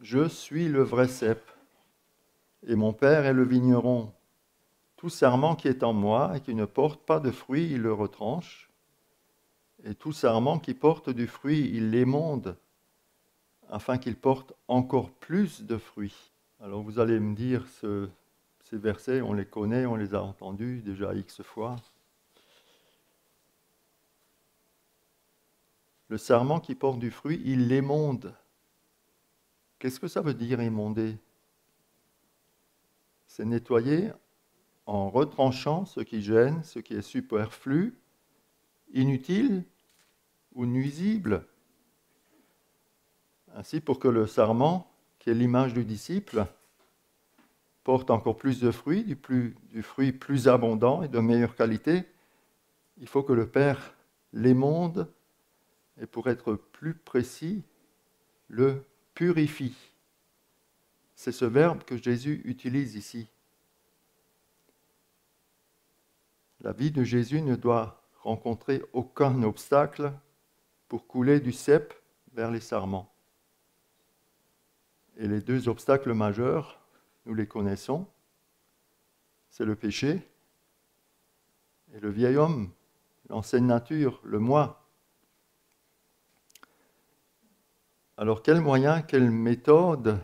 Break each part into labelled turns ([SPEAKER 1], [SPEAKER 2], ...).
[SPEAKER 1] Je suis le vrai cep, et mon Père est le vigneron. Tout sarment qui est en moi et qui ne porte pas de fruit, il le retranche. Et tout sarment qui porte du fruit, il l'émonde, afin qu'il porte encore plus de fruits. Alors vous allez me dire, ces versets, on les connaît, on les a entendus déjà X fois. Le sarment qui porte du fruit, il l'émonde. Qu'est-ce que ça veut dire émonder? C'est nettoyer en retranchant ce qui gêne, ce qui est superflu, inutile ou nuisible. Ainsi, pour que le sarment, qui est l'image du disciple, porte encore plus de fruits, du fruit plus abondant et de meilleure qualité, il faut que le Père l'émonde et, pour être plus précis, le purifie. C'est ce verbe que Jésus utilise ici. La vie de Jésus ne doit rencontrer aucun obstacle pour couler du cep vers les sarments. Et les deux obstacles majeurs, nous les connaissons, c'est le péché et le vieil homme, l'ancienne nature, le moi. Alors quels moyens, quelle méthode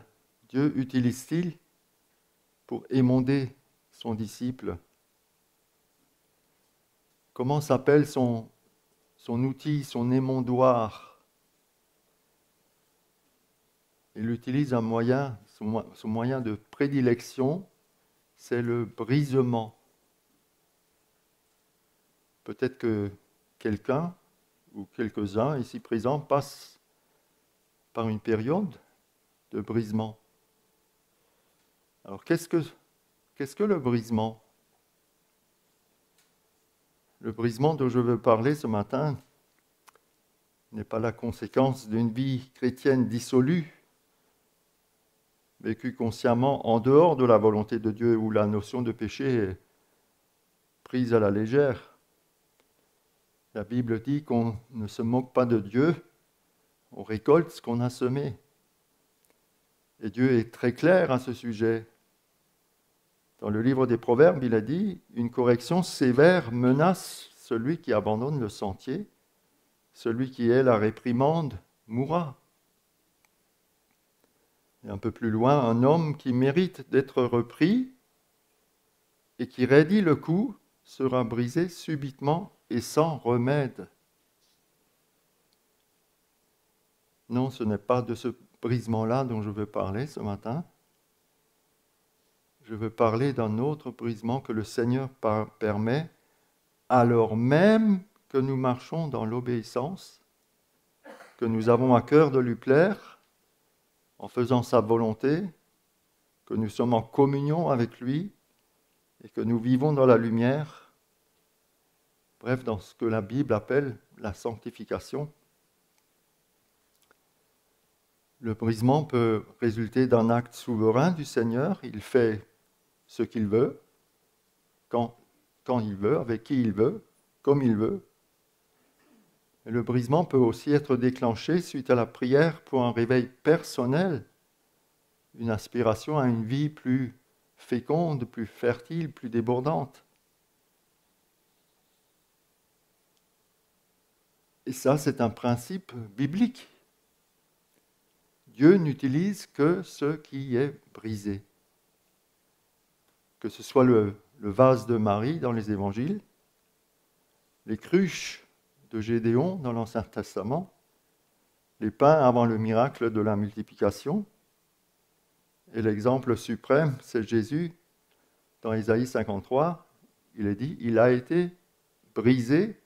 [SPEAKER 1] Dieu utilise-t-il pour émonder son disciple? Comment s'appelle son outil, son émondoir? Il utilise un moyen, son moyen de prédilection, c'est le brisement. Peut-être que quelqu'un ou quelques-uns ici présents passent par une période de brisement. Alors qu'est-ce que le brisement? Le brisement dont je veux parler ce matin n'est pas la conséquence d'une vie chrétienne dissolue, vécue consciemment en dehors de la volonté de Dieu, où la notion de péché est prise à la légère. La Bible dit qu'on ne se moque pas de Dieu, on récolte ce qu'on a semé. Et Dieu est très clair à ce sujet. Dans le livre des Proverbes, il a dit « Une correction sévère menace celui qui abandonne le sentier, celui qui hait la réprimande mourra. » Et un peu plus loin, « Un homme qui mérite d'être repris et qui raidit le coup sera brisé subitement et sans remède. » Non, ce n'est pas de ce brisement-là dont je veux parler ce matin. Je veux parler d'un autre brisement que le Seigneur permet alors même que nous marchons dans l'obéissance, que nous avons à cœur de lui plaire, en faisant sa volonté, que nous sommes en communion avec lui et que nous vivons dans la lumière, bref, dans ce que la Bible appelle la sanctification. Le brisement peut résulter d'un acte souverain du Seigneur. Il fait ce qu'il veut, quand il veut, avec qui il veut, comme il veut. Et le brisement peut aussi être déclenché suite à la prière pour un réveil personnel, une aspiration à une vie plus féconde, plus fertile, plus débordante. Et ça, c'est un principe biblique. Dieu n'utilise que ce qui est brisé. Que ce soit le vase de Marie dans les évangiles, les cruches de Gédéon dans l'Ancien Testament, les pains avant le miracle de la multiplication, et l'exemple suprême, c'est Jésus. Dans Ésaïe 53, il est dit « Il a été brisé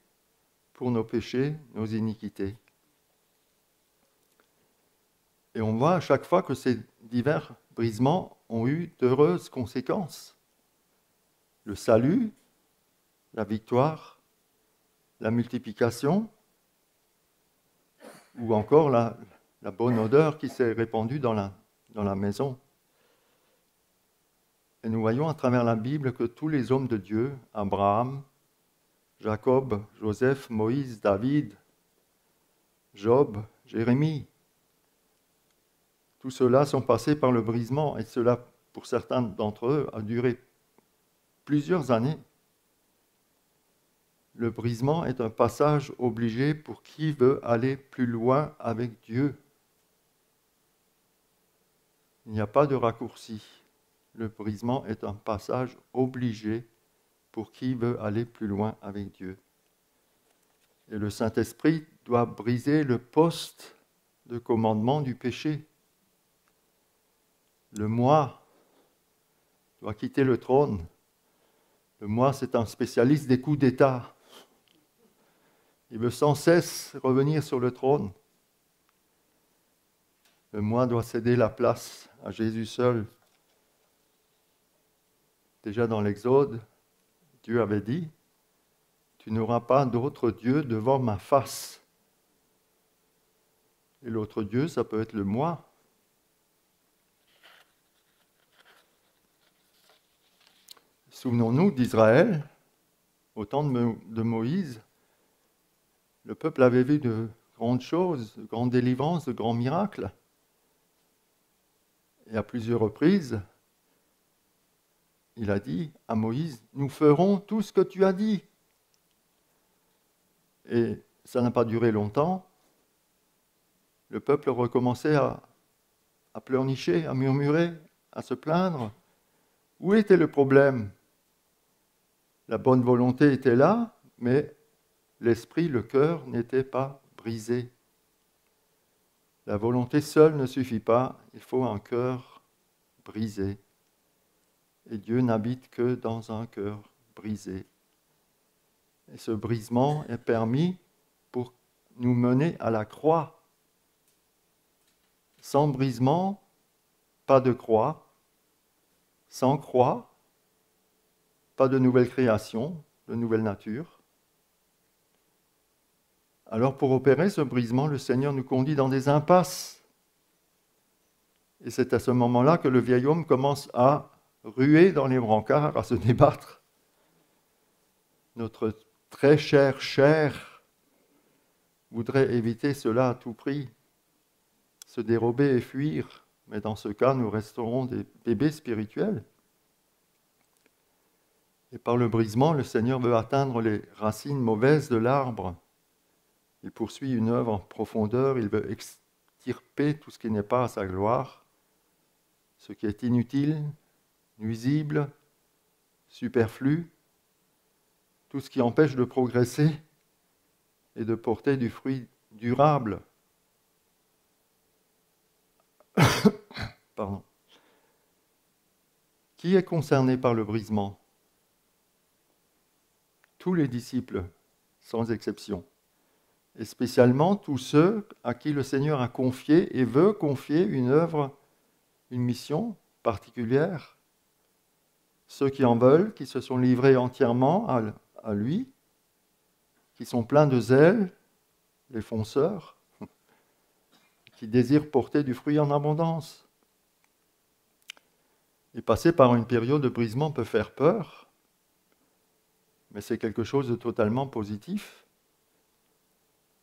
[SPEAKER 1] pour nos péchés, nos iniquités. » Et on voit à chaque fois que ces divers brisements ont eu d'heureuses conséquences. Le salut, la victoire, la multiplication, ou encore la bonne odeur qui s'est répandue dans la maison. Et nous voyons à travers la Bible que tous les hommes de Dieu, Abraham, Jacob, Joseph, Moïse, David, Job, Jérémie, Tous ceux-là sont passés par le brisement, et cela, pour certains d'entre eux, a duré plusieurs années. Le brisement est un passage obligé pour qui veut aller plus loin avec Dieu. Il n'y a pas de raccourci. Le brisement est un passage obligé pour qui veut aller plus loin avec Dieu. Et le Saint-Esprit doit briser le poste de commandement du péché. Le moi doit quitter le trône. Le moi, c'est un spécialiste des coups d'État. Il veut sans cesse revenir sur le trône. Le moi doit céder la place à Jésus seul. Déjà dans l'Exode, Dieu avait dit, « Tu n'auras pas d'autre Dieu devant ma face. » Et l'autre Dieu, ça peut être le moi. Souvenons-nous d'Israël, au temps de Moïse, le peuple avait vu de grandes choses, de grandes délivrances, de grands miracles. Et à plusieurs reprises, il a dit à Moïse, « Nous ferons tout ce que tu as dit. » Et ça n'a pas duré longtemps. Le peuple recommençait à pleurnicher, à murmurer, à se plaindre. Où était le problème ? La bonne volonté était là, mais l'esprit, le cœur n'était pas brisé. La volonté seule ne suffit pas, il faut un cœur brisé. Et Dieu n'habite que dans un cœur brisé. Et ce brisement est permis pour nous mener à la croix. Sans brisement, pas de croix. Sans croix, pas de nouvelle création, de nouvelle nature. Alors pour opérer ce brisement, le Seigneur nous conduit dans des impasses. Et c'est à ce moment-là que le vieil homme commence à ruer dans les brancards, à se débattre. Notre très chère chair voudrait éviter cela à tout prix, se dérober et fuir, mais dans ce cas, nous resterons des bébés spirituels. Et par le brisement, le Seigneur veut atteindre les racines mauvaises de l'arbre. Il poursuit une œuvre en profondeur, il veut extirper tout ce qui n'est pas à sa gloire, ce qui est inutile, nuisible, superflu, tout ce qui empêche de progresser et de porter du fruit durable. Pardon. Qui est concerné par le brisement ? Tous les disciples, sans exception, et spécialement tous ceux à qui le Seigneur a confié et veut confier une œuvre, une mission particulière. Ceux qui en veulent, qui se sont livrés entièrement à lui, qui sont pleins de zèle, les fonceurs, qui désirent porter du fruit en abondance. Et passer par une période de brisement peut faire peur, mais c'est quelque chose de totalement positif,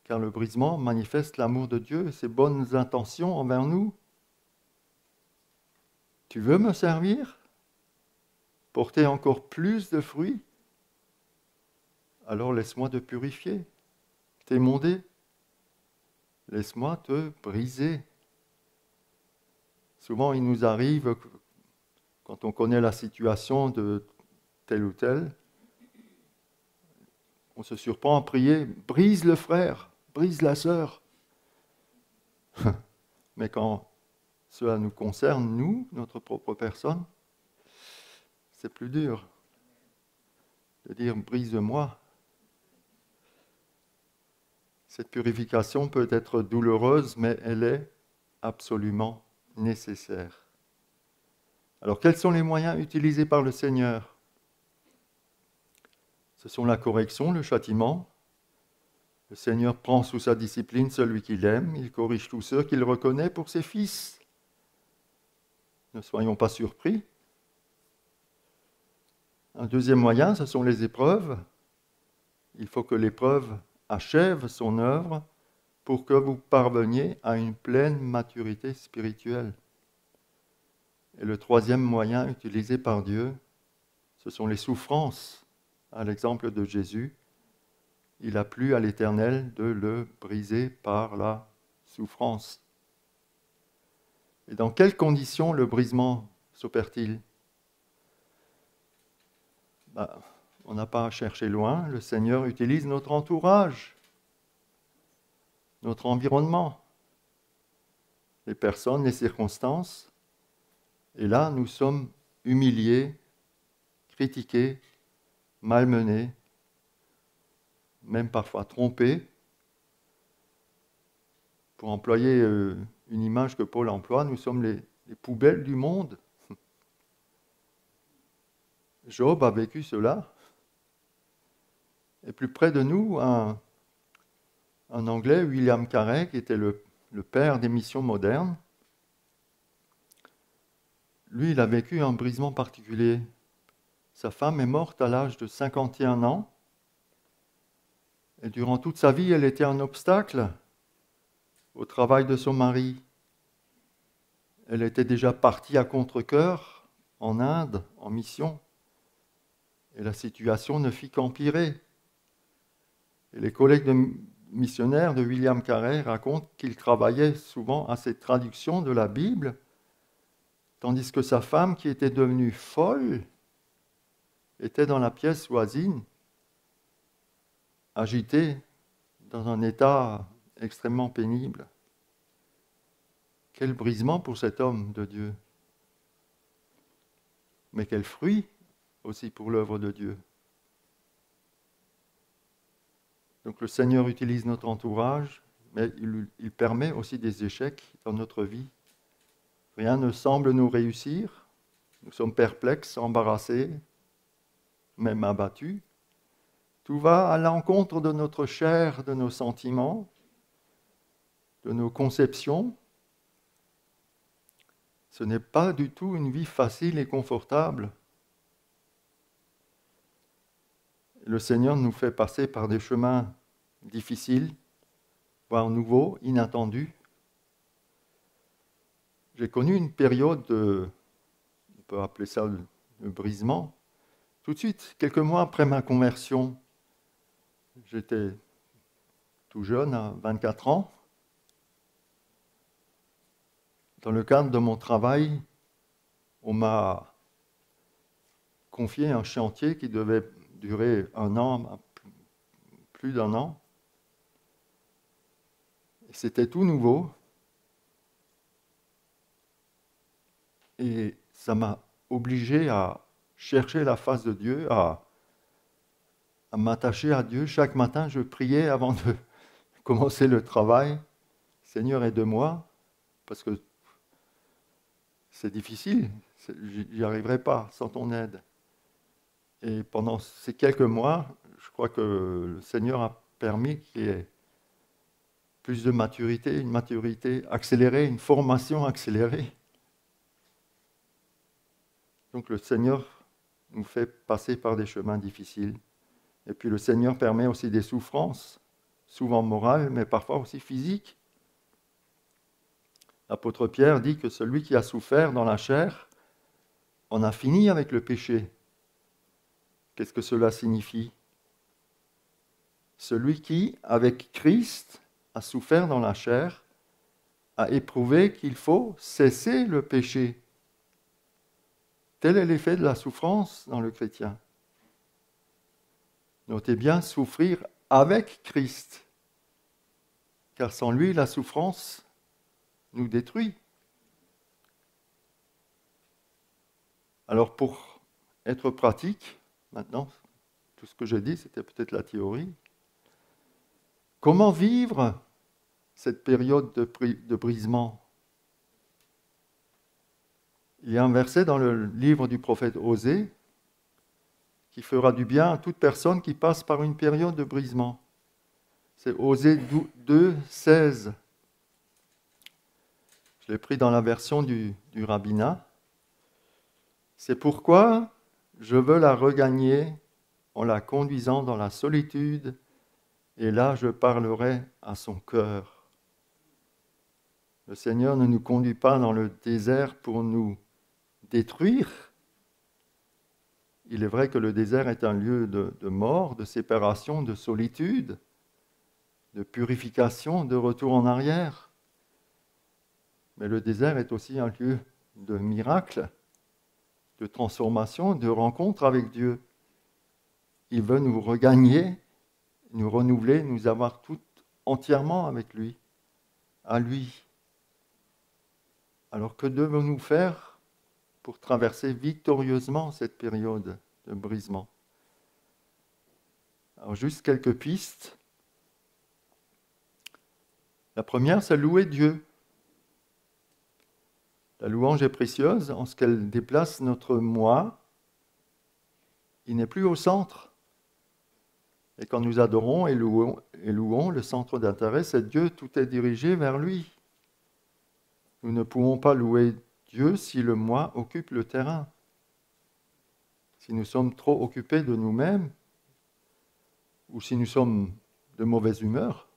[SPEAKER 1] car le brisement manifeste l'amour de Dieu et ses bonnes intentions envers nous. Tu veux me servir ? Porter encore plus de fruits ? Alors laisse-moi te purifier, t'émonder. Laisse-moi te briser. Souvent, il nous arrive, quand on connaît la situation de tel ou tel, on se surprend à prier, brise le frère, brise la sœur. Mais quand cela nous concerne, nous, notre propre personne, c'est plus dur de dire brise-moi. Cette purification peut être douloureuse, mais elle est absolument nécessaire. Alors, quels sont les moyens utilisés par le Seigneur ? Ce sont la correction, le châtiment. Le Seigneur prend sous sa discipline celui qu'il aime, il corrige tous ceux qu'il reconnaît pour ses fils. Ne soyons pas surpris. Un deuxième moyen, ce sont les épreuves. Il faut que l'épreuve achève son œuvre pour que vous parveniez à une pleine maturité spirituelle. Et le troisième moyen utilisé par Dieu, ce sont les souffrances. À l'exemple de Jésus, il a plu à l'Éternel de le briser par la souffrance. Et dans quelles conditions le brisement s'opère-t-il ? On n'a pas à chercher loin, le Seigneur utilise notre entourage, notre environnement, les personnes, les circonstances. Et là, nous sommes humiliés, critiqués, malmenés, même parfois trompés. Pour employer une image que Paul emploie, nous sommes les poubelles du monde. Job a vécu cela. Et plus près de nous, un Anglais, William Carey, qui était le père des missions modernes, lui, il a vécu un brisement particulier. Sa femme est morte à l'âge de 51 ans. Et durant toute sa vie, elle était un obstacle au travail de son mari. Elle était déjà partie à contre-cœur en Inde, en mission. Et la situation ne fit qu'empirer. Et les collègues missionnaires de William Carey racontent qu'il travaillait souvent à cette traduction de la Bible, tandis que sa femme, qui était devenue folle, était dans la pièce voisine, agitée, dans un état extrêmement pénible. Quel brisement pour cet homme de Dieu. Mais quel fruit aussi pour l'œuvre de Dieu. Donc le Seigneur utilise notre entourage, mais il permet aussi des échecs dans notre vie. Rien ne semble nous réussir. Nous sommes perplexes, embarrassés, même abattus. Tout va à l'encontre de notre chair, de nos sentiments, de nos conceptions. Ce n'est pas du tout une vie facile et confortable. Le Seigneur nous fait passer par des chemins difficiles, voire nouveaux, inattendus. J'ai connu une période on peut appeler ça le brisement. Tout de suite, quelques mois après ma conversion, j'étais tout jeune, à 24 ans. Dans le cadre de mon travail, on m'a confié un chantier qui devait durer 1 an, plus d'1 an. Et c'était tout nouveau. Et ça m'a obligé à chercher la face de Dieu, à m'attacher à Dieu. Chaque matin, je priais avant de commencer le travail. Seigneur, aide-moi, parce que c'est difficile, j'y arriverai pas sans ton aide. Et pendant ces quelques mois, je crois que le Seigneur a permis qu'il y ait plus de maturité, une maturité accélérée, une formation accélérée. Donc le Seigneur nous fait passer par des chemins difficiles. Et puis le Seigneur permet aussi des souffrances, souvent morales, mais parfois aussi physiques. L'apôtre Pierre dit que celui qui a souffert dans la chair en a fini avec le péché. Qu'est-ce que cela signifie ? Celui qui, avec Christ, a souffert dans la chair, a éprouvé qu'il faut cesser le péché. Tel est l'effet de la souffrance dans le chrétien. Notez bien, souffrir avec Christ, car sans lui, la souffrance nous détruit. Alors pour être pratique, maintenant, tout ce que j'ai dit, c'était peut-être la théorie. Comment vivre cette période de brisement ? Il y a un verset dans le livre du prophète Osée qui fera du bien à toute personne qui passe par une période de brisement. C'est Osée 2, 16. Je l'ai pris dans la version du rabbinat. C'est pourquoi je veux la regagner en la conduisant dans la solitude, et là je parlerai à son cœur. Le Seigneur ne nous conduit pas dans le désert pour nous détruire. Il est vrai que le désert est un lieu de mort, de séparation, de solitude, de purification, de retour en arrière. Mais le désert est aussi un lieu de miracle, de transformation, de rencontre avec Dieu. Il veut nous regagner, nous renouveler, nous avoir tout entièrement avec lui, à lui. Alors que devons-nous faire pour traverser victorieusement cette période de brisement? Alors juste quelques pistes. La première, c'est louer Dieu. La louange est précieuse en ce qu'elle déplace notre moi. Il n'est plus au centre. Et quand nous adorons et louons, le centre d'intérêt, c'est Dieu, tout est dirigé vers lui. Nous ne pouvons pas louer Dieu si le moi occupe le terrain. Si nous sommes trop occupés de nous-mêmes, ou si nous sommes de mauvaise humeur.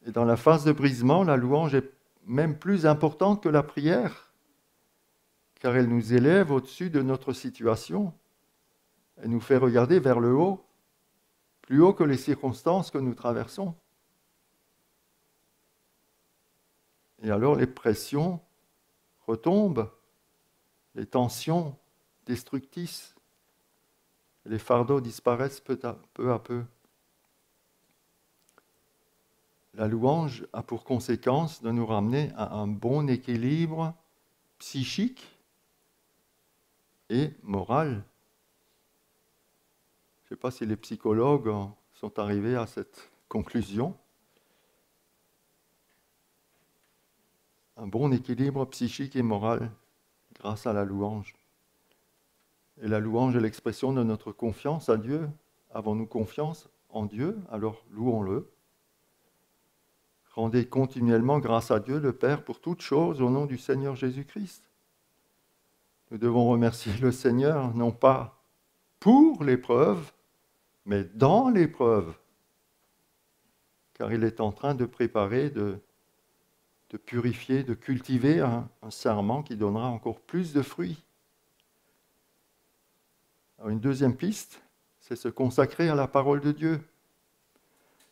[SPEAKER 1] Et dans la phase de brisement, la louange est même plus importante que la prière, car elle nous élève au-dessus de notre situation. Elle nous fait regarder vers le haut, plus haut que les circonstances que nous traversons. Et alors les pressions retombent, les tensions destructrices, les fardeaux disparaissent peu à peu. La louange a pour conséquence de nous ramener à un bon équilibre psychique et moral. Je ne sais pas si les psychologues sont arrivés à cette conclusion. Un bon équilibre psychique et moral grâce à la louange. Et la louange est l'expression de notre confiance à Dieu. Avons-nous confiance en Dieu? Alors louons-le. Rendez continuellement grâce à Dieu le Père pour toutes choses au nom du Seigneur Jésus-Christ. Nous devons remercier le Seigneur, non pas pour l'épreuve, mais dans l'épreuve. Car il est en train de préparer, de purifier, de cultiver un sarment qui donnera encore plus de fruits. Alors une deuxième piste, c'est se consacrer à la parole de Dieu.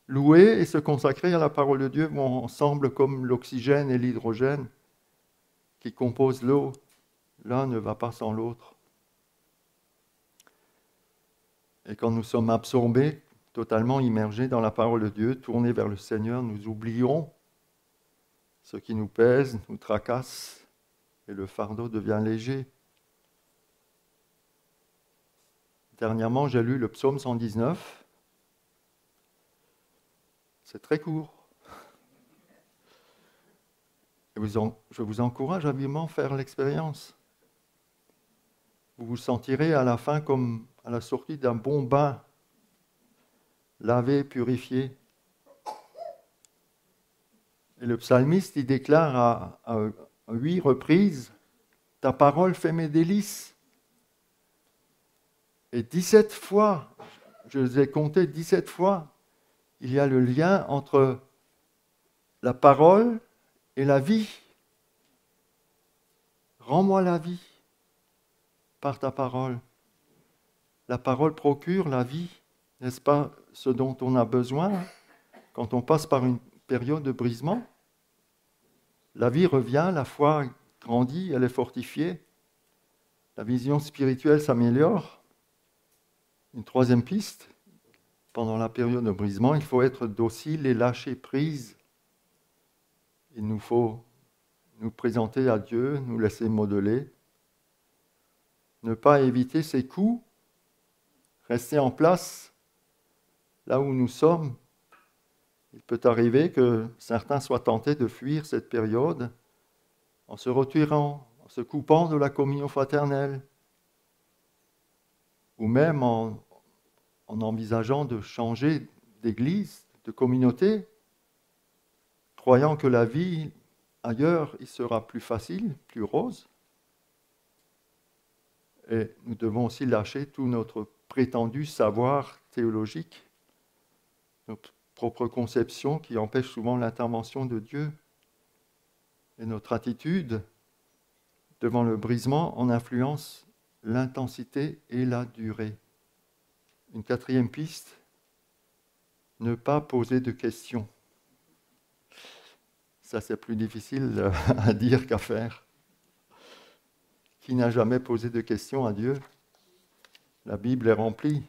[SPEAKER 1] Louer et se consacrer à la parole de Dieu vont ensemble comme l'oxygène et l'hydrogène qui composent l'eau. L'un ne va pas sans l'autre. Et quand nous sommes absorbés, totalement immergés dans la parole de Dieu, tournés vers le Seigneur, nous oublions ce qui nous pèse, nous tracasse, et le fardeau devient léger. Dernièrement, j'ai lu le psaume 119. C'est très court. Et je vous encourage à vivement faire l'expérience. Vous vous sentirez à la fin comme à la sortie d'un bon bain, lavé, purifié. Et le psalmiste, il déclare à 8 reprises, « Ta parole fait mes délices ». Et 17 fois, je les ai comptés 17 fois, il y a le lien entre la parole et la vie. Rends-moi la vie par ta parole. La parole procure la vie, n'est-ce pas ce dont on a besoin quand on passe par une période de brisement? La vie revient, la foi grandit, elle est fortifiée, la vision spirituelle s'améliore. Une troisième piste, pendant la période de brisement, il faut être docile et lâcher prise. Il nous faut nous présenter à Dieu, nous laisser modeler, ne pas éviter ses coups, rester en place là où nous sommes. Il peut arriver que certains soient tentés de fuir cette période en se retirant, en se coupant de la communion fraternelle, ou même en envisageant de changer d'église, de communauté, croyant que la vie ailleurs, il sera plus facile, plus rose. Et nous devons aussi lâcher tout notre prétendu savoir théologique, notre propre conception qui empêche souvent l'intervention de Dieu. Et notre attitude devant le brisement en influence l'intensité et la durée. Une quatrième piste, ne pas poser de questions. Ça, c'est plus difficile à dire qu'à faire. Qui n'a jamais posé de questions à Dieu? La Bible est remplie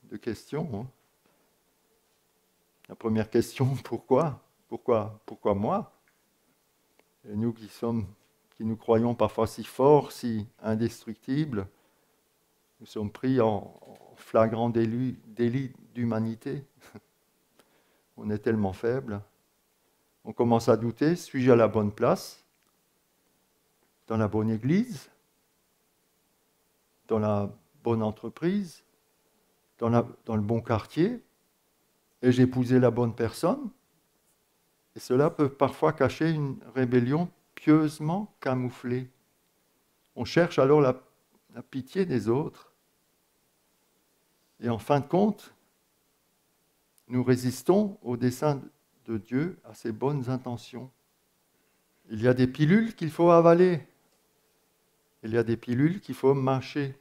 [SPEAKER 1] de questions. Hein. La première question, pourquoi? Pourquoi moi? Et nous qui nous croyons parfois si forts, si indestructibles, nous sommes pris en flagrant délit d'humanité. On est tellement faibles. On commence à douter, suis-je à la bonne place? Dans la bonne église? Dans la bonne entreprise? Dans le bon quartier? Ai-je épousé la bonne personne? Et cela peut parfois cacher une rébellion pieusement camouflée. On cherche alors la pitié des autres. Et en fin de compte, nous résistons au dessein de Dieu, à ses bonnes intentions. Il y a des pilules qu'il faut avaler. Il y a des pilules qu'il faut mâcher.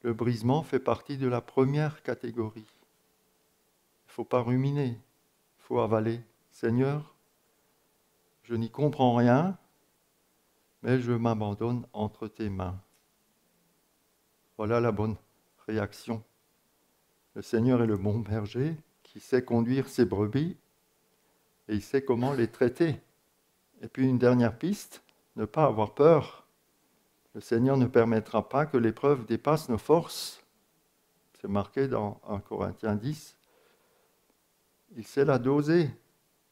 [SPEAKER 1] Le brisement fait partie de la première catégorie. Il ne faut pas ruminer, il faut avaler. Seigneur, je n'y comprends rien, mais je m'abandonne entre tes mains. Voilà la bonne réaction. Le Seigneur est le bon berger qui sait conduire ses brebis et il sait comment les traiter. Et puis une dernière piste, ne pas avoir peur. Le Seigneur ne permettra pas que l'épreuve dépasse nos forces. C'est marqué dans 1 Corinthiens 10. Il sait la doser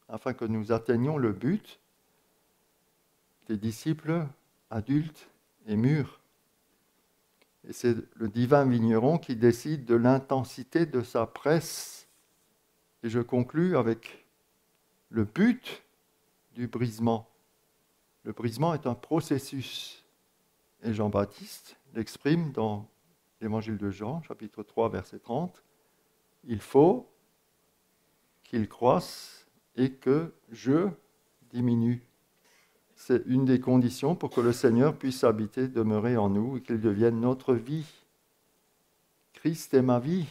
[SPEAKER 1] afin que nous atteignions le but des disciples adultes et mûrs. Et c'est le divin vigneron qui décide de l'intensité de sa presse. Et je conclus avec le but du brisement. Le brisement est un processus. Et Jean-Baptiste l'exprime dans l'Évangile de Jean, chapitre 3, verset 30. Il faut qu'il croisse et que je diminue. C'est une des conditions pour que le Seigneur puisse habiter, demeurer en nous et qu'il devienne notre vie. Christ est ma vie,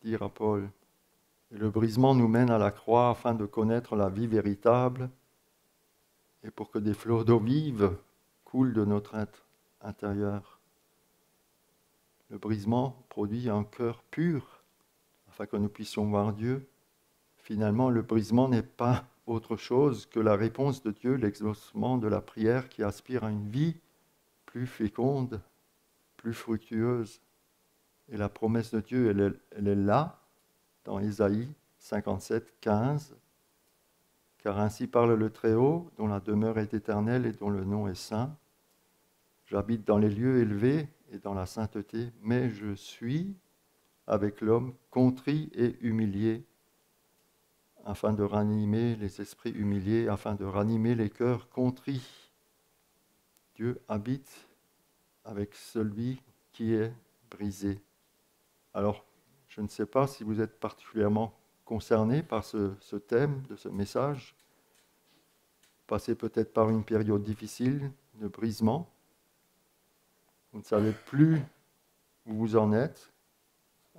[SPEAKER 1] dira Paul. Et le brisement nous mène à la croix afin de connaître la vie véritable et pour que des flots d'eau vive coulent de notre être intérieur. Le brisement produit un cœur pur afin que nous puissions voir Dieu. Finalement, le brisement n'est pas autre chose que la réponse de Dieu, l'exaucement de la prière qui aspire à une vie plus féconde, plus fructueuse. Et la promesse de Dieu, elle est là, dans Ésaïe 57, 15. Car ainsi parle le Très-Haut, dont la demeure est éternelle et dont le nom est saint. J'habite dans les lieux élevés et dans la sainteté, mais je suis avec l'homme contrit et humilié, afin de ranimer les esprits humiliés, afin de ranimer les cœurs contrits. Dieu habite avec celui qui est brisé. Alors, je ne sais pas si vous êtes particulièrement concerné par ce thème de ce message. Passez peut-être par une période difficile de brisement. Vous ne savez plus où vous en êtes.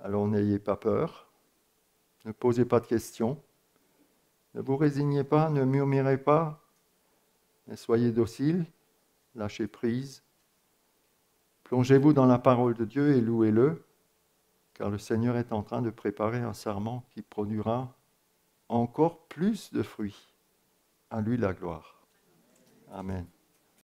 [SPEAKER 1] Alors n'ayez pas peur. Ne posez pas de questions. Ne vous résignez pas, ne murmurez pas, mais soyez docile, lâchez prise. Plongez-vous dans la parole de Dieu et louez-le, car le Seigneur est en train de préparer un sarment qui produira encore plus de fruits. À lui la gloire. Amen.